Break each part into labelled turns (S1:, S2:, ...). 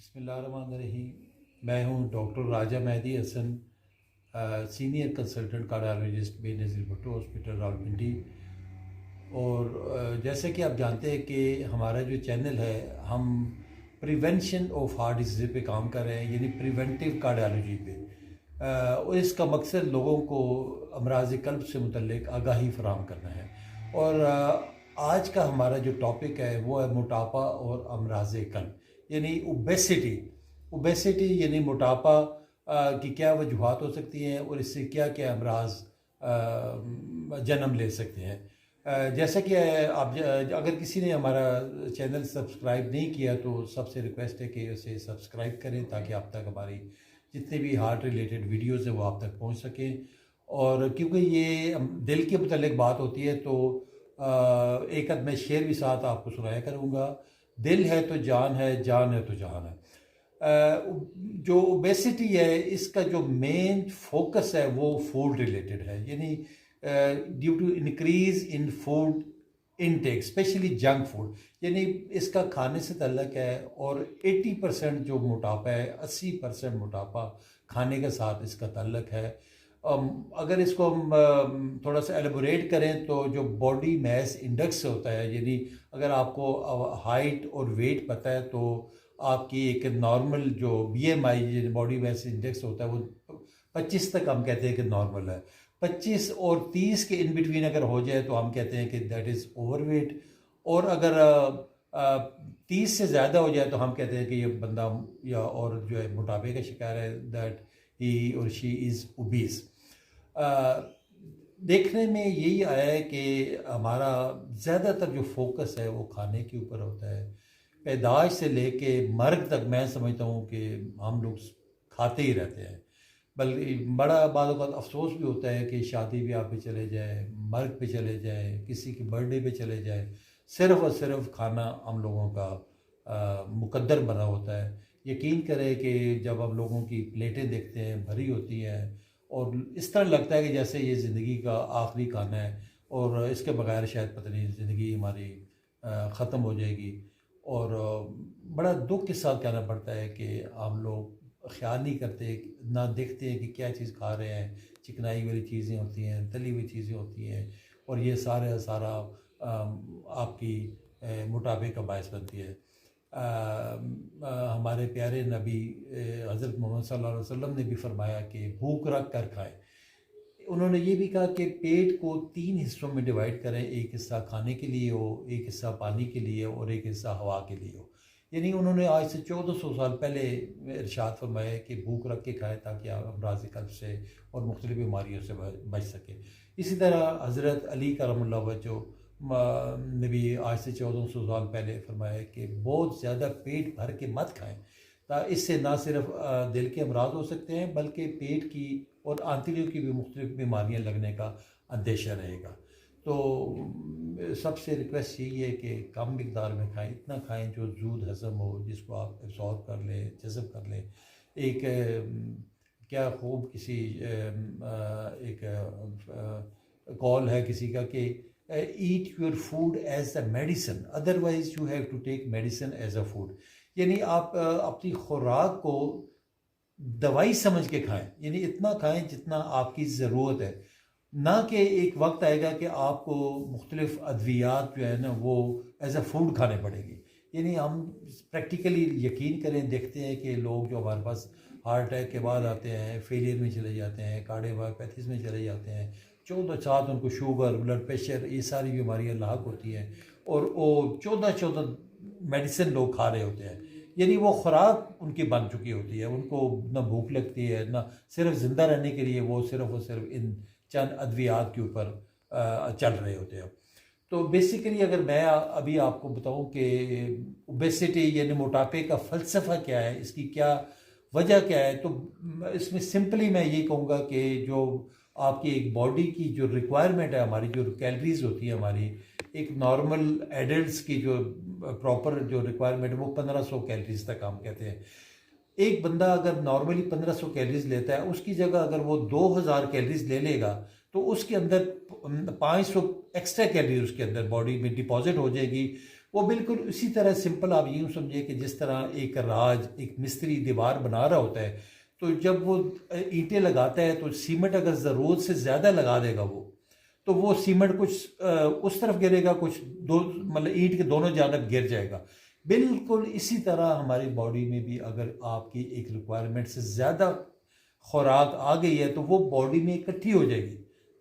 S1: बिस्मिल्लाहिर्रहमानिर्रहीम। मैं हूं doctor Raja Mehdi Hasan, senior consultant cardiologist Benazir Bhutto hospital Rawalpindi. और जैसे कि आप जानते हैं कि हमारा जो चैनल है, हम प्रिवेंशन ऑफ हार्ट डिजीज़ पे काम कर रहे हैं, यानी प्रिवेंटिव कार्डियोलॉजी पे। और इसका मकसद लोगों को अमराज कल्ब से मुतल्लिक आगाही फराहम करना है। और आज का हमारा जो टॉपिक है वो है मोटापा और अमराज कल्ब, यानी ओबेसिटी यानी मोटापा की क्या वजूहात हो सकती हैं और इससे क्या क्या अमराज जन्म ले सकते हैं। जैसा कि आप अगर किसी ने हमारा चैनल सब्सक्राइब नहीं किया तो सबसे रिक्वेस्ट है कि उसे सब्सक्राइब करें, ताकि आप तक हमारी जितने भी हार्ट रिलेटेड वीडियोज़ हैं वो आप तक पहुंच सकें। और क्योंकि ये दिल के मुतल्लिक बात होती है तो एक मैं शेर भी साथ आपको सुनाया करूँगा। दिल है तो जान है, जान है तो जहान है। जो ओबेसिटी है, इसका जो मेन फोकस है वो फूड रिलेटेड है, यानी due to increase in food intake, especially junk food, यानी इसका खाने से तल्लक है। और 80% जो मोटापा है, 80% मोटापा खाने के साथ इसका तल्लक है। अगर इसको हम थोड़ा सा एलेबोरेट करें तो जो बॉडी मास इंडेक्स होता है, यानी अगर आपको हाइट और वेट पता है तो आपकी एक नॉर्मल जो BMI बॉडी मास इंडेक्स होता है वो 25 तक हम कहते हैं कि नॉर्मल है। 25 और 30 के इन बिटवीन अगर हो जाए तो हम कहते हैं कि दैट इज़ ओवरवेट। और अगर 30 से ज़्यादा हो जाए तो हम कहते हैं कि ये बंदा या और जो है मोटापे का शिकार है, दैट ही और शी इज़ ओबीस। देखने में यही आया है कि हमारा ज़्यादातर जो फोकस है वो खाने के ऊपर होता है। पैदाइश से लेके मर्ग तक मैं समझता हूँ कि हम लोग खाते ही रहते हैं। बल्कि बड़ा बाद का अफसोस भी होता है कि शादी ब्याह पे चले जाए, मर्ग पे चले जाए, किसी की बर्थडे पे चले जाए, सिर्फ़ और सिर्फ खाना हम लोगों का मुकद्दर बना होता है। यकीन करें कि जब हम लोगों की प्लेटें देखते हैं भरी होती हैं और इस तरह लगता है कि जैसे ये ज़िंदगी का आखिरी खाना है और इसके बगैर शायद पता नहीं ज़िंदगी हमारी ख़त्म हो जाएगी। और बड़ा दुख के साथ कहना पड़ता है कि हम लोग ख्याल नहीं करते, ना देखते हैं कि क्या चीज़ खा रहे हैं। चिकनाई वाली चीज़ें होती हैं, तली हुई चीज़ें होती हैं, और ये सारा आपकी मोटापे का बायस बनती है। हमारे प्यारे नबी हज़रत मोहम्मद सल्लल्लाहु अलैहि वसल्लम ने भी फरमाया कि भूख रख कर खाएं। उन्होंने ये भी कहा कि पेट को 3 हिस्सों में डिवाइड करें, एक हिस्सा खाने के लिए हो, एक हिस्सा पानी के लिए और एक हिस्सा हवा के लिए हो। यानी उन्होंने आज से 1400 साल पहले इरशाद फरमाया कि भूख रख के खाएं ताकि आप अमराज़ कल्ब से और मुख्तलिफ़ बीमारियों से बच सकें। इसी तरह हज़रत अली करमुल्लाह वजह नबी आज से 1400 साल पहले फरमाया कि बहुत ज़्यादा पेट भर के मत खाएं, इससे ना सिर्फ दिल के अमराज हो सकते हैं बल्कि पेट की और आंतड़ियों की भी मुख्तलिफ बीमारियाँ लगने का अंदेशा रहेगा। तो सबसे रिक्वेस्ट यही है कि कम मिकदार में खाएं, इतना खाएं जो जूद हज़म हो, जिसको आप एब्जॉर्ब कर लें, जज़ब कर लें। एक क्या खूब किसी एक कॉल है किसी का कि eat your food as a medicine, otherwise you have to take medicine as a food. यानी आप अपनी खुराक को दवाई समझ के खाएं, यानी इतना खाएं जितना आपकी ज़रूरत है, ना कि एक वक्त आएगा कि आपको मुख्तलिफ अद्वियात जो है ना वो एज अ फूड खाने पड़ेगी। यानी हम प्रैक्टिकली यकीन करें, देखते हैं कि लोग जो हमारे पास हार्ट अटैक के बाद आते हैं, फेलियर में चले जाते हैं, कार्डियोमायोपैथीज़ में चले जाते हैं, 14 साथ उनको शुगर, ब्लड प्रेशर, ये सारी बीमारियाँ लाक होती हैं और वो 14 मेडिसिन लोग खा रहे होते हैं। यानी वो खुराक उनकी बन चुकी होती है, उनको ना भूख लगती है, ना सिर्फ ज़िंदा रहने के लिए वो सिर्फ और सिर्फ इन चंद अद्वियात के ऊपर चल रहे होते हैं। तो बेसिकली अगर मैं अभी आपको बताऊं कि ओबेसिटी यानी मोटापे का फ़लसफ़ा क्या है, इसकी क्या वजह क्या है, तो इसमें सिंपली मैं ये कहूँगा कि जो आपकी एक बॉडी की जो रिक्वायरमेंट है, हमारी जो कैलोरीज होती है, हमारी एक नॉर्मल एडल्ट्स की जो प्रॉपर जो रिक्वायरमेंट है वो 1500 कैलोरीज तक हम कहते हैं। एक बंदा अगर नॉर्मली 1500 कैलोरीज लेता है, उसकी जगह अगर वो 2000 कैलोरीज ले लेगा तो उसके अंदर 500 एक्स्ट्रा कैलोरी उसके अंदर बॉडी में डिपॉजिट हो जाएगी। वो बिल्कुल उसी तरह सिंपल आप यूँ समझिए कि जिस तरह एक मिस्त्री दीवार बना रहा होता है, तो जब वो ईंटें लगाता है तो सीमेंट अगर ज़रूरत से ज़्यादा लगा देगा तो वो सीमेंट कुछ उस तरफ गिरेगा, कुछ दो मतलब ईंट के दोनों जानब गिर जाएगा। बिल्कुल इसी तरह हमारी बॉडी में भी अगर आपकी एक रिक्वायरमेंट से ज़्यादा खुराक आ गई है तो वो बॉडी में इकट्ठी हो जाएगी,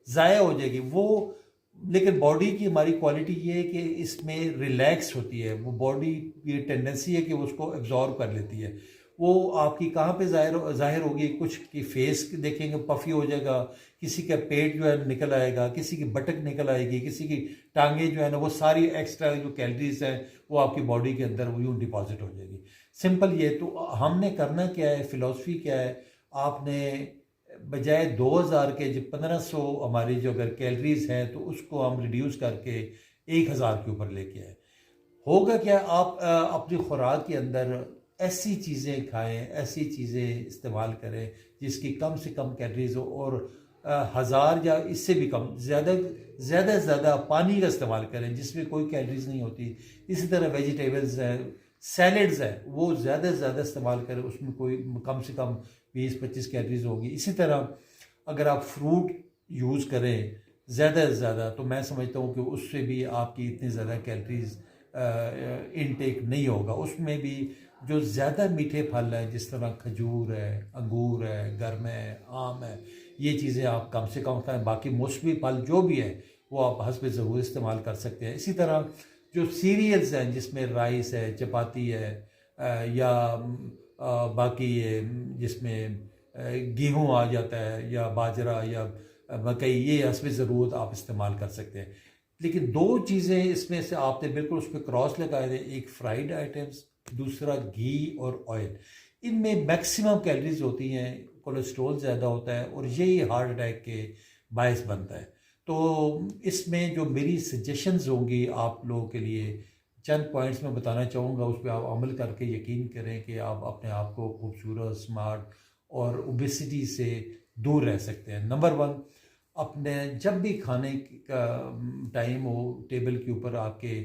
S1: ज़ाया हो जाएगी वो। लेकिन बॉडी की हमारी क्वालिटी ये है कि इसमें रिलैक्स होती है, वो बॉडी की टेंडेंसी है कि उसको एब्जॉर्ब कर लेती है। वो आपकी कहाँ पे ज़ाहिर होगी, कुछ की फेस देखेंगे पफी हो जाएगा, किसी का पेट जो है निकल आएगा, किसी की बटक निकल आएगी, किसी की टांगे जो है ना, वो सारी एक्स्ट्रा जो कैलोरीज हैं वो आपकी बॉडी के अंदर वो यूँ डिपॉजिट हो जाएगी। सिंपल ये तो हमने करना क्या है, फ़िलासफ़ी क्या है, आपने बजाय 2000 के जो 1500 हमारी जो अगर कैलोरीज हैं तो उसको हम रिड्यूस करके 1000 के ऊपर लेके आए। होगा क्या, आप अपनी खुराक के अंदर ऐसी चीज़ें खाएं, ऐसी चीज़ें इस्तेमाल करें जिसकी कम से कम कैलोरीज हो, और 1000 या इससे भी कम ज़्यादा ज़्यादा से ज़्यादा पानी का इस्तेमाल करें जिसमें कोई कैलोरीज नहीं होती। इसी तरह वेजिटेबल्स हैं, सैलड्स हैं, वो ज़्यादा से ज़्यादा इस्तेमाल करें, उसमें कोई कम से कम 20-25 कैलोरीज होगी। इसी तरह अगर आप फ्रूट यूज़ करें ज़्यादा से ज़्यादा तो मैं समझता हूँ कि उससे भी आपकी इतनी ज़्यादा कैलोरीज इनटेक नहीं होगा। उसमें भी जो ज़्यादा मीठे फल हैं जिस तरह खजूर है, अंगूर है, गर्म है, आम है, ये चीज़ें आप कम से कम खाएँ। बाकी मौसमी फल जो भी है वो आप हस्ब ज़रूर इस्तेमाल कर सकते हैं। इसी तरह जो सीरियल्स हैं जिसमें राइस है, चपाती है, या बाकी ये जिसमें गेहूँ आ जाता है या बाजरा या मकई, ये हस्ब ज़रूरत आप इस्तेमाल कर सकते हैं। लेकिन दो चीज़ें इसमें से आपने बिल्कुल उस पर क्रॉस लगाए थे, एक फ्राइड आइटम्स, दूसरा घी और ऑयल। इनमें मैक्सिमम कैलोरीज होती हैं, कोलेस्ट्रॉल ज़्यादा होता है और यही हार्ट अटैक के बायस बनता है। तो इसमें जो मेरी सजेशंस होंगी आप लोगों के लिए, चंद पॉइंट्स मैं बताना चाहूँगा, उस पर आप अमल करके यकीन करें कि आप अपने आप को खूबसूरत, स्मार्ट और ओबेसिटी से दूर रह सकते हैं। नंबर 1, अपने जब भी खाने का टाइम हो, टेबल के ऊपर आपके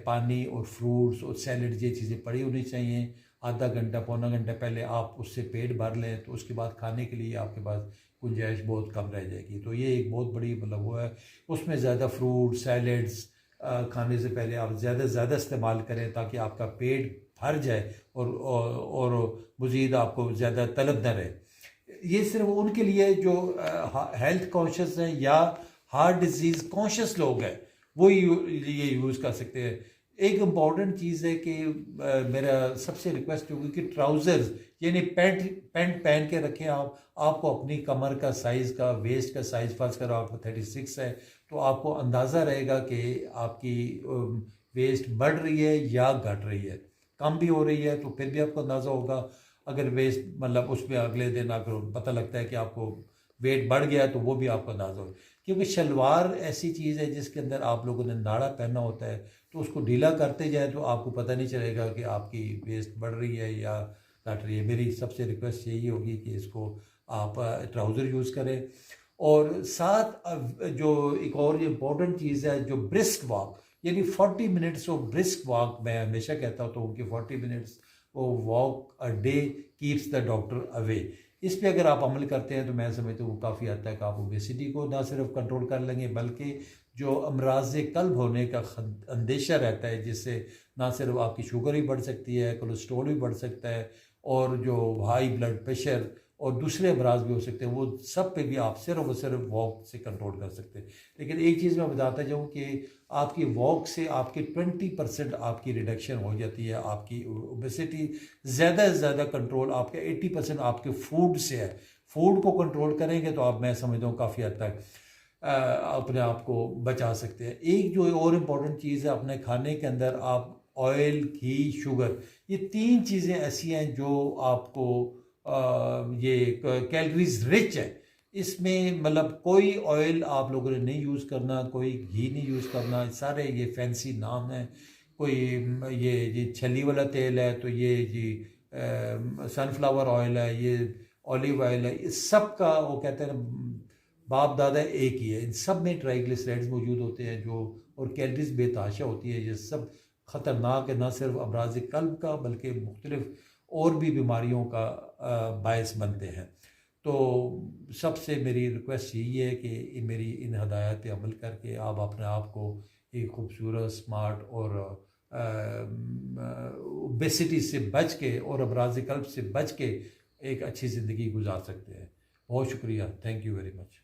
S1: पानी और फ्रूट्स और सैलड ये चीज़ें पड़ी होनी चाहिए। आधा घंटा पौना घंटा पहले आप उससे पेट भर लें तो उसके बाद खाने के लिए आपके पास गुंजाइश बहुत कम रह जाएगी। तो ये एक बहुत बड़ी मतलब वो है, उसमें ज़्यादा फ्रूट सैलड्स खाने से पहले आप ज़्यादा से ज़्यादा इस्तेमाल करें ताकि आपका पेट भर जाए और मज़ीद आपको ज़्यादा तलब न रहे। ये सिर्फ उनके लिए जो हेल्थ कॉन्शियस हैं या हार्ट डिजीज़ कॉन्शियस लोग हैं वो ये यूज़ कर सकते हैं। एक इम्पॉर्टेंट चीज़ है कि मेरा सबसे रिक्वेस्ट होगी कि ट्राउज़र्स यानी पैंट पहन के रखें आप। आपको अपनी कमर का साइज़ का, वेस्ट का साइज़, फर्ज करो आपको 36 है तो आपको अंदाज़ा रहेगा कि आपकी वेस्ट बढ़ रही है या घट रही है। कम भी हो रही है तो फिर भी आपको अंदाज़ा होगा। अगर वेस्ट मतलब उसमें अगले दिन अगर पता लगता है कि आपको वेट बढ़ गया तो वो भी आपको अंदाज़ा होगा। क्योंकि शलवार ऐसी चीज़ है जिसके अंदर आप लोगों ने नाड़ा पहना होता है, तो उसको ढीला करते जाए तो आपको पता नहीं चलेगा कि आपकी वेस्ट बढ़ रही है या घट रही है। मेरी सबसे रिक्वेस्ट यही होगी कि इसको आप ट्राउज़र यूज़ करें। और साथ जो एक और इम्पॉर्टेंट चीज़ है, जो ब्रिस्क वॉक यानी 40 मिनट्स ऑफ ब्रिस्क वॉक, मैं हमेशा कहता हूँ कि 40 minutes walk a day keeps the doctor away. इस पे अगर आप अमल करते हैं तो मैं समझता हूँ काफ़ी हद तक आप ओबेसिटी को ना सिर्फ कंट्रोल कर लेंगे बल्कि जो अमराज़ क़ल्ब होने का अंदेशा रहता है, जिससे ना सिर्फ आपकी शुगर भी बढ़ सकती है, कोलेस्ट्रॉल भी बढ़ सकता है और जो हाई ब्लड प्रेशर और दूसरे अमराज भी हो सकते हैं, वो सब पे भी आप सिर्फ और सिर्फ वॉक से कंट्रोल कर सकते हैं। लेकिन एक चीज़ मैं बताता जाऊँ कि आपकी वॉक से आपकी 20% आपकी रिडक्शन हो जाती है। आपकी ओबेसिटी ज़्यादा से ज़्यादा कंट्रोल आपका 80% आपके फूड से है। फूड को कंट्रोल करेंगे तो आप, मैं समझता हूँ, काफ़ी हद तक अपने आप को बचा सकते हैं। एक जो और इम्पॉर्टेंट चीज़ है, अपने खाने के अंदर आप ऑयल, घी, शुगर, ये 3 चीज़ें ऐसी हैं जो आपको ये कैलोरीज रिच है। इसमें मतलब कोई ऑयल आप लोगों ने नहीं यूज़ करना, कोई घी नहीं यूज़ करना, सारे ये फैंसी नाम हैं। कोई ये छली वाला तेल है तो ये जी सनफ्लावर ऑयल है, ये ऑलिव ऑयल है, इस सब का वो कहते हैं बाप दादा एक ही है। इन सब में ट्राइग्लिसराइड्स मौजूद होते हैं जो, और कैलोरीज बेतहाशा होती है। ये सब ख़तरनाक है, न सिर्फ अमराज़ क़ल्ब का बल्कि मुख्तलिफ़ और भी बीमारियों का बायस बनते हैं। तो सबसे मेरी रिक्वेस्ट यही है कि मेरी इन हदायत पे अमल करके आप अपने आप को एक खूबसूरत, स्मार्ट और ओबेसिटी से बच के और अमराज़ क़ल्ब से बच के एक अच्छी ज़िंदगी गुजार सकते हैं। बहुत शुक्रिया, थैंक यू वेरी मच।